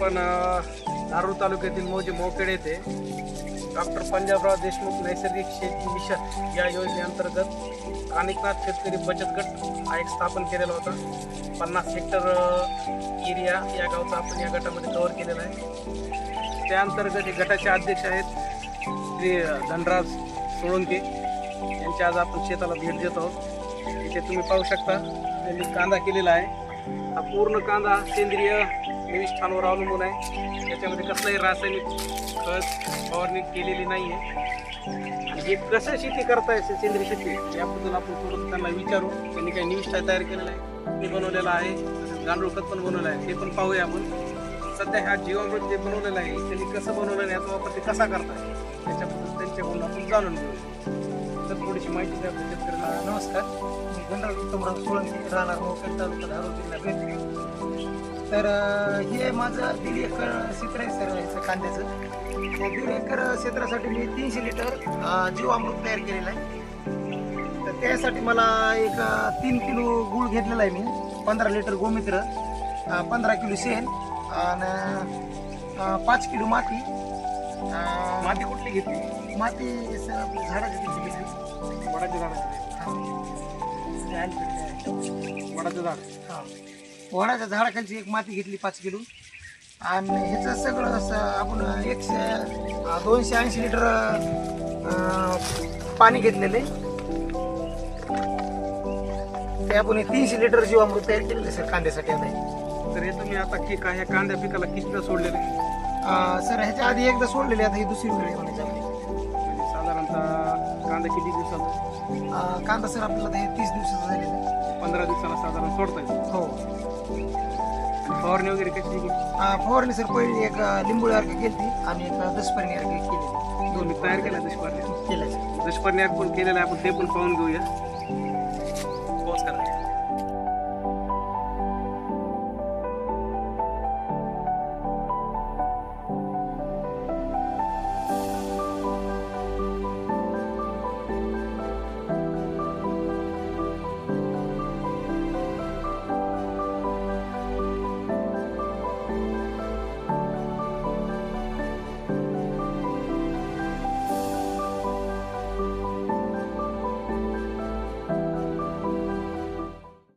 आपण धारूर तालुक्यातील मौजे मोखेड येथे डॉक्टर पंजाबराव देशमुख नैसर्गिक शेती मिशन या योजनेअंतर्गत कानिकनाथ शेतकरी बचत गट हा एक स्थापन केलेला होता. 50 हेक्टर एरिया या गावचा आपण या गटामध्ये कव्हर केलेला आहे. त्या अंतर्गत गटाचे अध्यक्ष आहेत श्री धनराज सोळंके यांचे आज आपण शेताला भेट देत आहोत. इथे तुम्ही पाहू शकता त्यांनी कांदा केलेला आहे. हा पूर्ण कांदा सेंद्रिय निविष्ठांवर अवलंबून आहे. त्याच्यामध्ये कसलाही रासायनिक खत फवारणी केलेली नाही आहे. आणि हे कसं शेती करताय सेंद्रिय शेती याबद्दल आपण थोडं त्यांना विचारू. त्यांनी काही निविष्ठा तयार केलेला आहे, ते बनवलेलं आहे. तसेच गांडूळ खत पण बनवलं आहे, ते पण पाहूया आपण. सध्या हा जीवामृत जे बनवलेलं आहे त्यांनी कसं बनवलेलं आहे, याचा वापर ते कसा करताय त्याच्याबद्दल त्यांच्याकडून आपण जाणून घेऊ. तर थोडीशी माहिती द्या शेतकऱ्यांना. नमस्कार, मी धनराज उत्तमराव सोळंके, राहणार मोखेड तालुका, धारूर जिल्हा, बीड. तर हे माझं 1.5 एकर क्षेत्र आहे सर याचं कांद्याचं. त्या 1.5 एकर क्षेत्रासाठी मी 300 लिटर जीवामृत तयार केलेलं आहे. तर त्यासाठी मला एक 3 किलो गूळ घेतलेला आहे मी, 15 लिटर गोमित्र, 15 किलो शेण आणि 5 किलो माती. माती कुठली घेतली? माती सर आपली झाडाची तिथली घेतली. वडाच्या झाडाची. वडाचं झाड. हां, वडाच्या झाडाखालची एक माती घेतली 5 किलो. आणि ह्याचं सगळं आपण 280 लिटर पाणी घेतलेले. ते आपण 300 लिटर जीवामृत तयार केलेलं सर कांद्यासाठी. आता तर हे तुम्ही आता की काय ह्या कांद्या पिकाला कितीदा सोडलेलं आहे? सर ह्याच्या आधी एकदा सोडलेले, आता ही दुसरी वेळ आहे म्हणायची आपली. म्हणजे साधारणतः कांदा किती दिवसाचा? कांदा सर आपल्याला हे 30 दिवसाचा झालेला आहे. 15 दिवसाला साधारण सोडता येतो. हो. फवारणी वगैरे कशी केली? फवारणी सर पहिली एक लिंबोळी अर्घ केली आणि एक दशपर्णी अर्घ केली. तुम्ही तयार केला दशपर्णी? केलं सर. दशपर्णी पण केलेला आहे, आपण ते पण पाहून घेऊया.